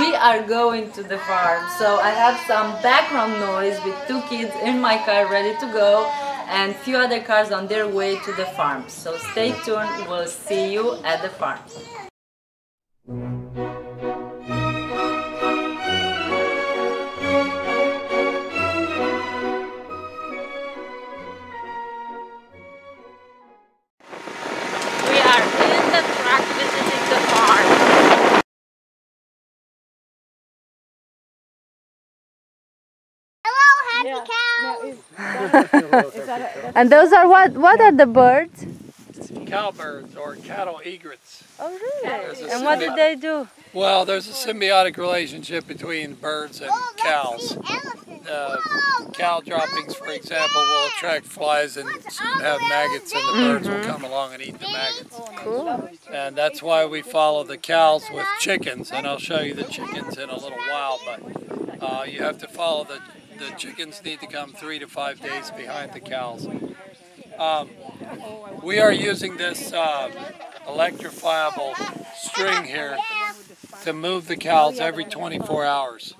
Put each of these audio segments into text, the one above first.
we are going to the farm. So I have some background noise with 2 kids in my car ready to go and few other cars on their way to the farm. So stay tuned, we'll see you at the farm. Yeah. And those are what are the birds? Cowbirds or cattle egrets. Oh really? And what do they do? Well, there's a symbiotic relationship between birds and cows. Cow droppings, for example, will attract flies and have maggots, and the birds will come along and eat the maggots. Cool. And that's why we follow the cows with chickens, and I'll show you the chickens in a little while, but you have to follow the chickens need to come 3 to 5 days behind the cows. We are using this electrifiable string here to move the cows every 24 hours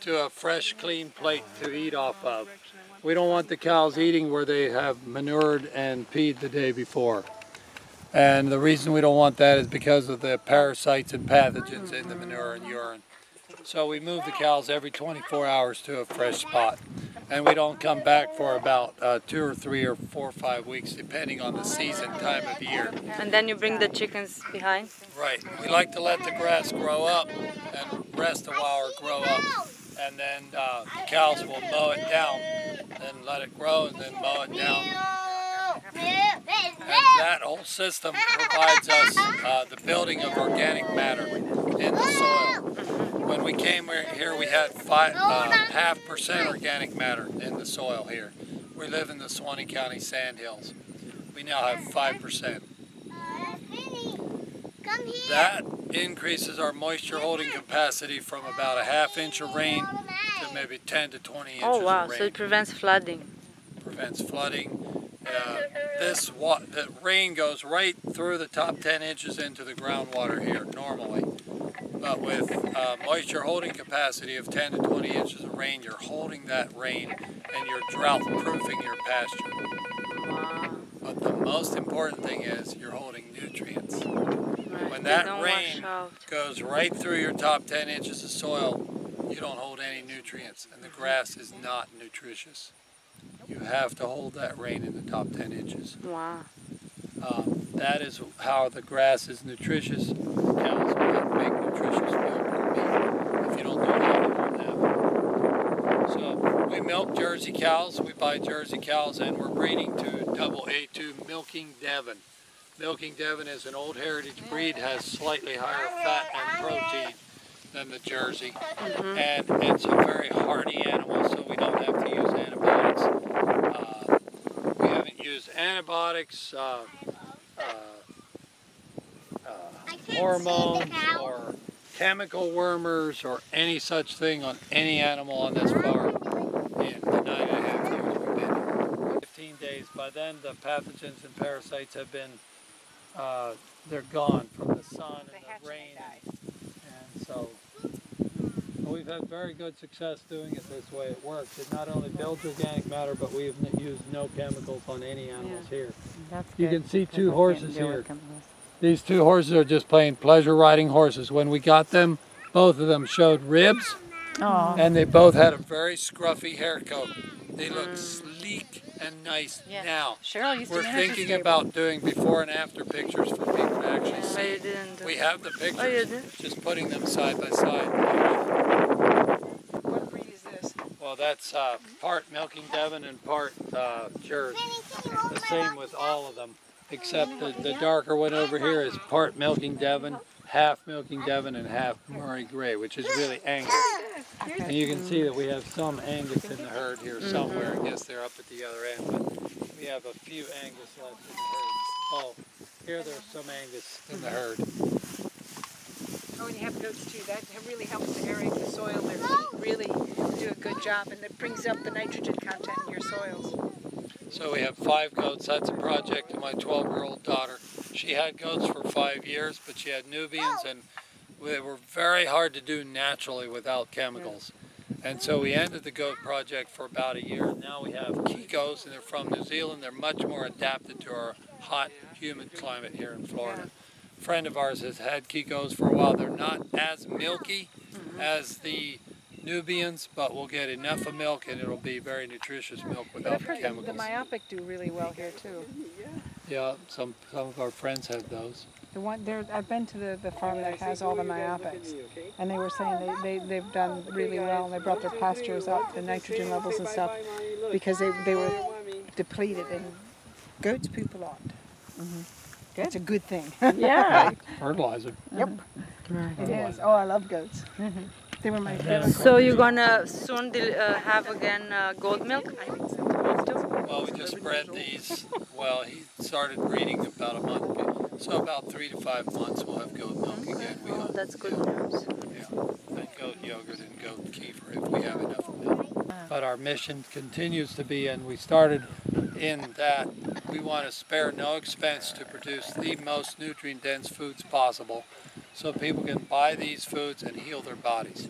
to a fresh, clean plate to eat off of. We don't want the cows eating where they have manured and peed the day before. And the reason we don't want that is because of the parasites and pathogens in the manure and urine. So we move the cows every 24 hours to a fresh spot. And we don't come back for about 2 or 3 or 4 or 5 weeks, depending on the season, time of year. And then you bring the chickens behind? Right. We like to let the grass grow up and rest a while or grow up. And then the cows will mow it down, then let it grow and then mow it down. And that whole system provides us the building of organic matter in the soil. When we came here, we had 0.5% organic matter in the soil here. We live in the Suwannee County Sandhills. We now have 5%. That increases our moisture holding capacity from about a ½ inch of rain to maybe 10 to 20 inches Oh wow, of rain. so it prevents flooding. Prevents flooding. The rain goes right through the top 10 inches into the groundwater here normally. But with moisture holding capacity of 10 to 20 inches of rain, you're holding that rain and you're drought proofing your pasture. Wow. But the most important thing is you're holding nutrients. Right. When that rain goes right through your top 10 inches of soil, you don't hold any nutrients, and the grass is not nutritious. You have to hold that rain in the top 10 inches. Wow. That is how the grass is nutritious. Cows will make nutritious milk or meat. If you don't do that, you won't have it. So we milk Jersey cows. We buy Jersey cows, and we're breeding to double A2 Milking Devon. Milking Devon is an old heritage breed, has slightly higher fat and protein than the Jersey. And it's a very hardy animal, so we don't have to use antibiotics. We haven't used antibiotics, hormones, or chemical wormers, or any such thing on any animal on this farm in the 9.5 years we've been here. 15 days. By then, the pathogens and parasites have been, they're gone from the sun and the rain. And so we've had very good success doing it this way. It works. It not only builds organic matter, but we've used no chemicals on any animals here. You can see 2 horses here. These 2 horses are just plain pleasure riding horses. When we got them, both of them showed ribs, and they both had a very scruffy hair coat. They look sleek and nice now. We're thinking about doing before and after pictures for people to actually see. We have the pictures, just putting them side by side. What breed is this? Well, that's part Milking Devon and part Jersey. The same with all of them, except the darker one over here is part Milking Devon, half Milking Devon, and half Murray Grey, which is really Angus. And you can see that we have some Angus in the herd here somewhere. I guess they're up at the other end, but we have a few Angus left in the herd. Oh, here there's some Angus in the herd. Oh, and you have goats too. That really helps to aerate the soil. They really do a good job, and it brings up the nitrogen content in your soils. So we have 5 goats. That's a project of my 12-year-old daughter. She had goats for 5 years, but she had Nubians, and They were very hard to do naturally without chemicals. And so we ended the goat project for about a year. Now we have Kikos, and they're from New Zealand. They're much more adapted to our hot, humid climate here in Florida. A friend of ours has had Kikos for a while. They're not as milky as the Nubians, but we'll get enough of milk, and it'll be very nutritious milk without the chemicals. The myopic do really well here too. Yeah, some of our friends have those. The one there, I've been to the farm that has all the myopics, and they were saying they've done really well. And they brought their pastures up, the nitrogen levels and stuff, because they were depleted. And goats poop a lot. Good. It's a good thing. Yeah. Fertilizer. Yep. It is. Oh, I love goats. They were my favorite. So you're gonna soon have again goat milk? I think so. Well, we just bred these. Well, he started breeding about a month ago. So about 3 to 5 months we'll have goat milk again. We hope. That's good news. Yeah, and goat yogurt and goat kefir if we have enough milk. But our mission continues to be, and we started in that we want to spare no expense to produce the most nutrient-dense foods possible so people can buy these foods and heal their bodies.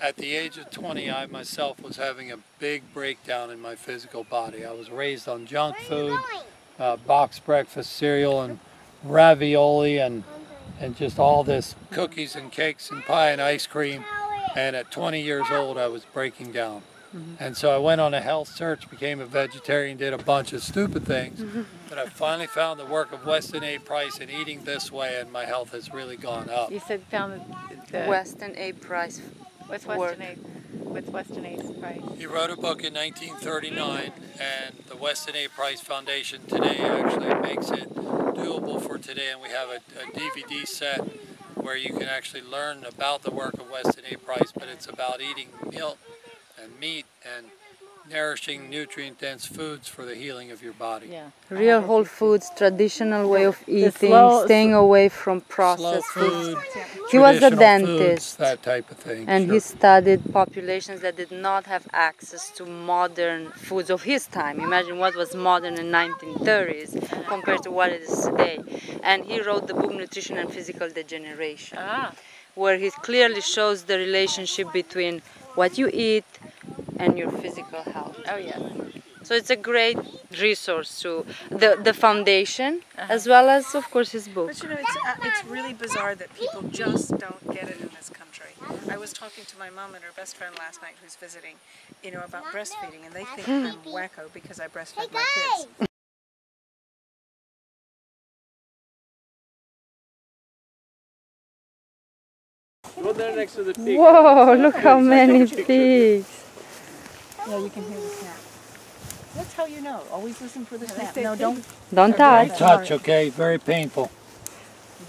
At the age of 20, I myself was having a big breakdown in my physical body. I was raised on junk food, boxed breakfast cereal and ravioli and just all this cookies and cakes and pie and ice cream. And at 20 years old, I was breaking down. And so I went on a health search, became a vegetarian, did a bunch of stupid things. But I finally found the work of Weston A. Price and eating this way, and my health has really gone up. You said found the Weston A. Price. With Weston A. Price. He wrote a book in 1939, and the Weston A. Price Foundation today actually makes it doable for today, and we have a DVD set where you can actually learn about the work of Weston A. Price, but it's about eating milk and meat and nourishing nutrient-dense foods for the healing of your body. Yeah. Real whole foods, traditional way of eating, staying away from processed foods. He was a dentist, foods, that type of thing. and he studied populations that did not have access to modern foods of his time. Imagine what was modern in 1930s compared to what it is today. And he wrote the book Nutrition and Physical Degeneration, where he clearly shows the relationship between what you eat and your physical health. Oh yeah. So it's a great resource to the foundation, as well as, of course, his book. But you know, it's really bizarre that people just don't get it in this country. I was talking to my mom and her best friend last night who's visiting, you know, about breastfeeding, and they think I'm wacko because I breastfeed my kids. Go there next to the pig. Whoa, look how many pigs. Yeah, you can hear the snap. That's how you know. Always listen for the snap. No, don't Touch. Touch, okay? Very painful.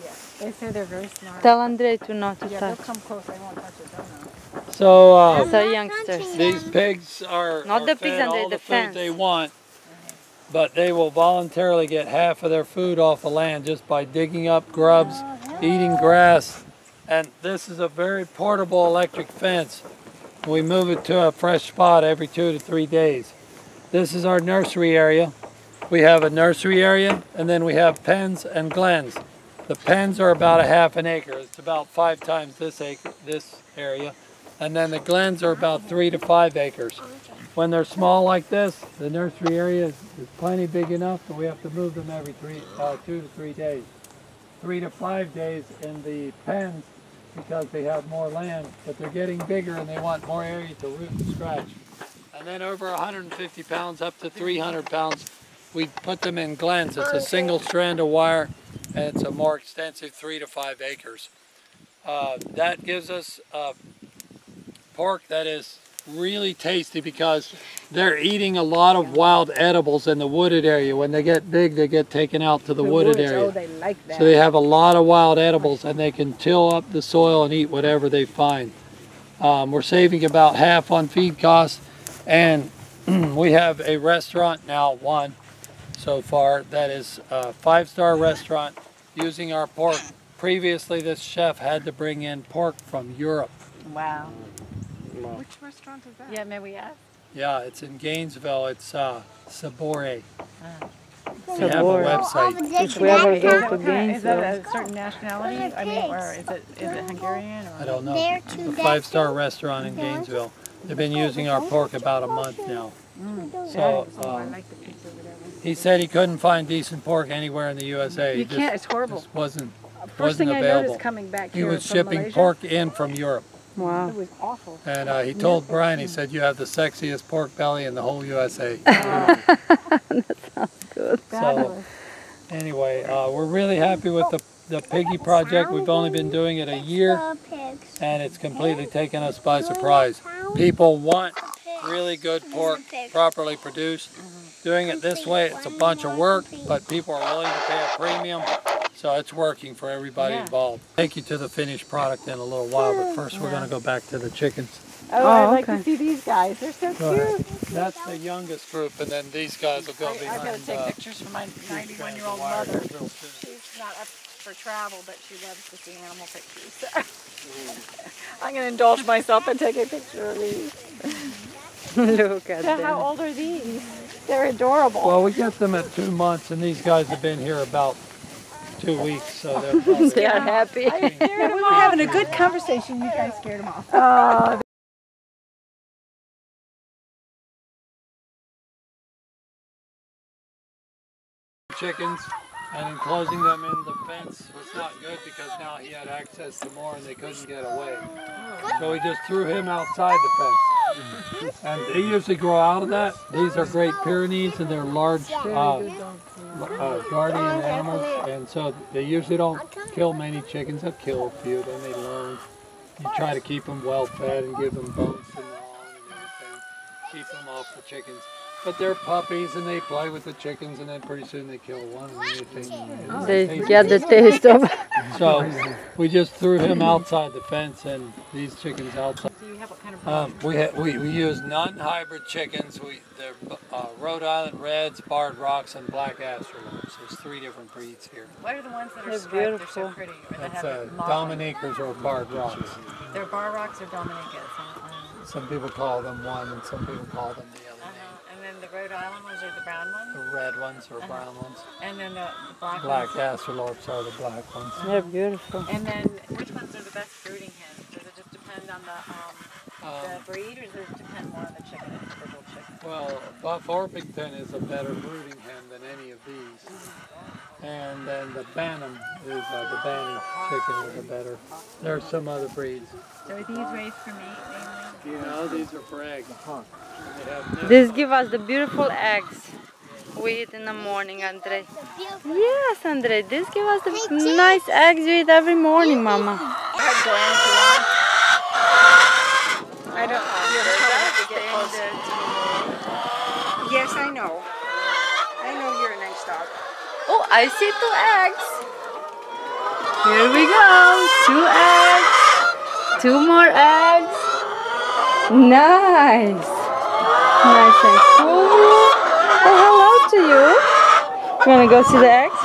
Yeah. They say they're very smart. Tell Andre to not to Yeah, they'll touch. come close. They won't touch it. Don't know. So So youngsters. these pigs are Not the fed pigs under all the the food fence. they want, but they will voluntarily get half of their food off the land just by digging up grubs, eating grass. And this is a very portable electric fence. We move it to a fresh spot every 2 to 3 days. This is our nursery area. We have a nursery area, and then we have pens and glens. The pens are about a half an acre. It's about 5 times this area. And then the glens are about 3 to 5 acres. When they're small like this, the nursery area is plenty big enough, but we have to move them every 2 to 3 days. 3 to 5 days in the pens because they have more land, but they're getting bigger and they want more area to root and scratch. And then over 150 pounds up to 300 pounds, we put them in glens. It's a single strand of wire, and it's a more extensive 3 to 5 acres. That gives us pork that is really tasty because they're eating a lot of wild edibles in the wooded area. When they get big, they get taken out to the wooded area. Oh, they like that. So they have a lot of wild edibles, and they can till up the soil and eat whatever they find. We're saving about half on feed costs, and we have a restaurant now, one so far, that is a 5-star restaurant using our pork. Previously, this chef had to bring in pork from Europe. Wow. Which restaurant is that? Yeah, may we ask? Yeah, it's in Gainesville. It's Sabore. We have a website. We have a Is go that, to is that Gainesville. a certain nationality? I mean, or is it Hungarian? Or? I don't know. It's a 5-star restaurant in Gainesville. They've been using our pork about a month now. So I like the pigs over there. he said he couldn't find decent pork anywhere in the USA. You It can't. It's horrible. just wasn't First thing I available. noticed coming back He here was from shipping Malaysia, pork in from Europe. Wow. It was awful. And he told Brian, he said, you have the sexiest pork belly in the whole USA. Good. So anyway, we're really happy with the piggy project. We've only been doing it a year, and it's completely taken us by surprise. People want really good pork, properly produced. Doing it this way, it's a bunch of work, but people are willing to pay a premium, so it's working for everybody involved. Take you to the finished product in a little while, but first we're going to go back to the chickens. Oh, I'd like to see these guys. They're so cute. That's the youngest group, and then these guys will go behind. I've got to take pictures for my 91-year-old mother. She's not up for travel, but she loves to see animal pictures. I'm going to indulge myself and take a picture of these. Look at them. How old are these? They're adorable. Well, we get them at 2 months, and these guys have been here about 2 weeks, so they're probably They are happy. We were having a good conversation. You guys scared them off. chickens, and enclosing them in the fence was not good because now he had access to more and they couldn't get away. So we just threw him outside the fence. And they usually grow out of that. These are Great Pyrenees, and they're large guardian animals, and so they usually don't kill many chickens. They'll kill a few, then they learn. You try to keep them well fed and give them bones and lawn and everything. Keep them off the chickens. But they're puppies and they play with the chickens, and then pretty soon they kill one and They get the taste of. So we just threw him outside the fence and these chickens outside. So you have what kind of We use non-hybrid chickens. They're Rhode Island Reds, Barred Rocks, and Black Astrolords. There's 3 different breeds here. What are the ones that are They're striped? They're beautiful. so pretty. Or that That's have Dominicas or Barred Rocks. They're bar rocks or Dominicas. Some people call them one and some people call them the other name. And then the Rhode Island ones are the brown ones? The red ones or brown ones. And then the black Black ones? Astrolords are the black ones. They're beautiful. And then which ones are the best brooding hens? Does it just depend on the breed, or does it depend more on the chicken, individual chicken? Well, Buff Orpington is a better brooding hen than any of these. And then the Bantam is the Bantam chicken is a better. There are some other breeds. So are these raised for meat mainly? No, these are for eggs. This give us the beautiful eggs we eat in the morning, Andre. Yes, Andre, this give us the nice eggs you eat every morning, Mama. I don't Yes, I know. I know you're a nice dog. Oh, I see 2 eggs. Here we go. 2 eggs. 2 more eggs. Nice. Nice eggs. Oh, hello to you. You want to go see the eggs?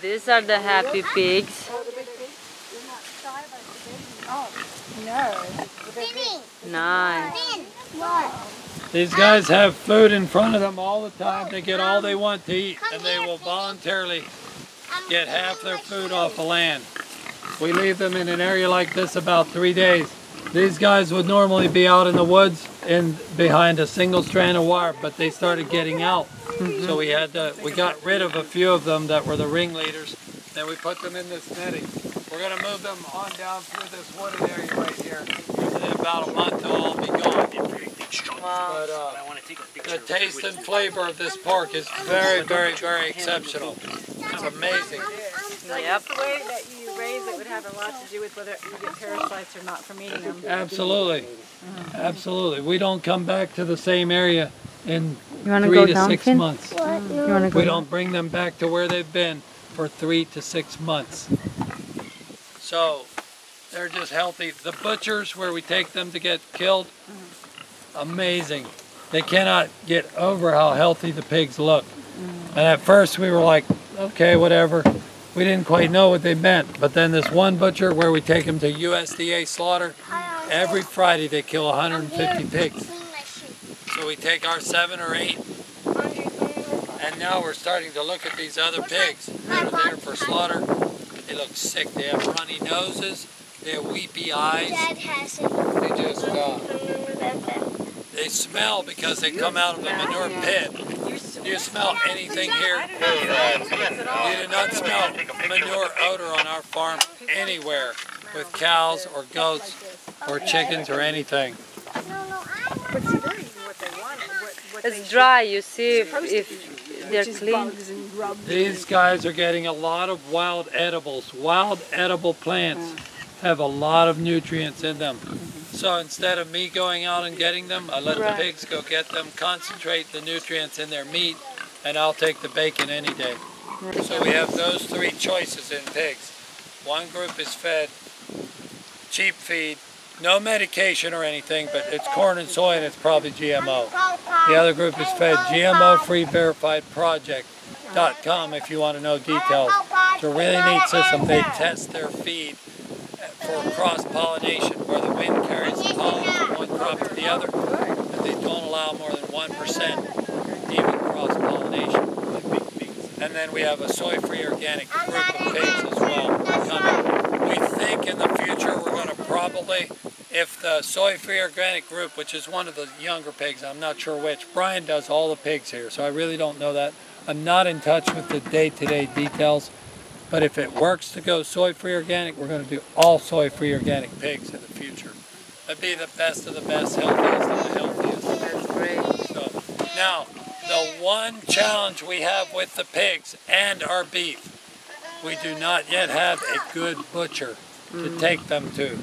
These are the happy pigs. Nice. These guys have food in front of them all the time. They get all they want to eat, and they will voluntarily get half their food off the land. We leave them in an area like this about 3 days. These guys would normally be out in the woods and behind a single strand of wire, but they started getting out. So we got rid of a few of them that were the ringleaders. Then we put them in this netting. We're going to move them on down through this wooded area right here. In about a month they'll all be gone. But the taste and flavor of this pork is very, very, very exceptional. It's amazing. Yep. The way that you raise it would have a lot to do with whether you get parasites or not from eating them. Absolutely. Absolutely. We don't come back to the same area in 3 to 6 months. We don't bring them back to where they've been for 3 to 6 months. So they're just healthy. The butchers where we take them to get killed, amazing. They cannot get over how healthy the pigs look. And at first we were like, okay, whatever. we didn't quite know what they meant. But then this one butcher where we take them to USDA slaughter, every Friday they kill 150 pigs. So we take our 7 or 8, and now we're starting to look at these other pigs that are there for slaughter. They look sick. They have runny noses. They have weepy eyes. They just, they smell because they come out of a manure pit. Do you smell anything here? You do not smell manure odor on our farm anywhere with cows or goats or chickens or anything. But see, they're eating what they want. It's dry, you see, if they're clean. These guys are getting a lot of wild edibles. Wild edible plants have a lot of nutrients in them. So instead of me going out and getting them, I let the pigs go get them, concentrate the nutrients in their meat, and I'll take the bacon any day. So we have those 3 choices in pigs. One group is fed cheap feed, no medication or anything, but it's corn and soy and it's probably GMO. The other group is fed GMO-free verified project.com if you want to know details. It's a really neat system. They test their feed for cross-pollination, where the wind carries the pollen from one crop to the other, and they don't allow more than 1% even cross-pollination. And then we have a soy-free organic group of pigs as well coming. We think in the future we're going to probably, if the soy-free organic group, which is one of the younger pigs, I'm not sure which, Brian does all the pigs here, so I really don't know that. I'm not in touch with the day-to-day details. But if it works to go soy-free organic, we're going to do all soy-free organic pigs in the future. That'd be the best of the best, healthiest of the healthiest. That's great. So, now, the one challenge we have with the pigs and our beef, we do not yet have a good butcher to take them to.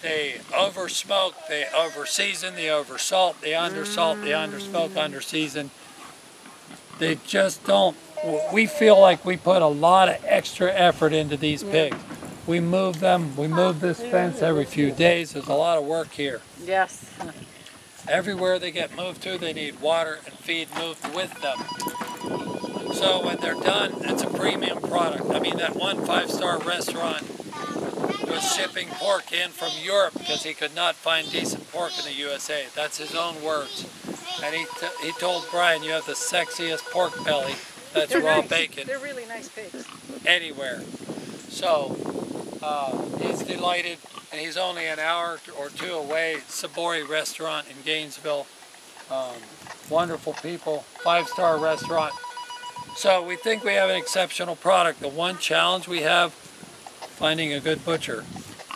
They over-smoke, they over-season, they over-salt, they under-salt, they under-smoke, under-season. They just don't. We feel like we put a lot of extra effort into these pigs. We move them, we move this fence every few days. There's a lot of work here. Yes. Everywhere they get moved to, they need water and feed moved with them. So when they're done, it's a premium product. I mean, that one 5-star restaurant was shipping pork in from Europe because he could not find decent pork in the USA. That's his own words. And he told Brian, you have the sexiest pork belly. That's raw bacon. They're really nice pigs. Anywhere. So he's delighted, and he's only an hour or 2 away. Sabori restaurant in Gainesville. Wonderful people, 5-star restaurant. So we think we have an exceptional product. The one challenge we have, finding a good butcher.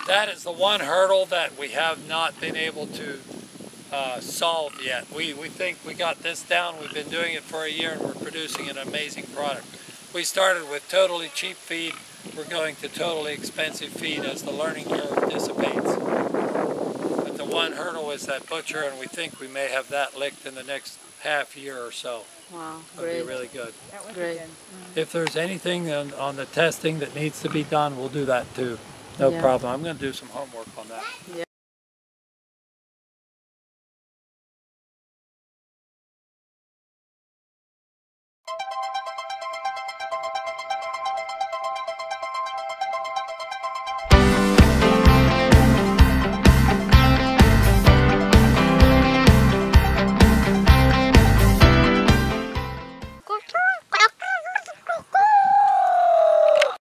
That is the one hurdle that we have not been able to solved yet. We think we got this down. We've been doing it for a year and we're producing an amazing product. We started with totally cheap feed. We're going to totally expensive feed as the learning curve dissipates. But the one hurdle is that butcher, and we think we may have that licked in the next half year or so. Wow, It'll be really good. Great. If there's anything on the testing that needs to be done, we'll do that too. No problem. I'm going to do some homework on that. Yeah.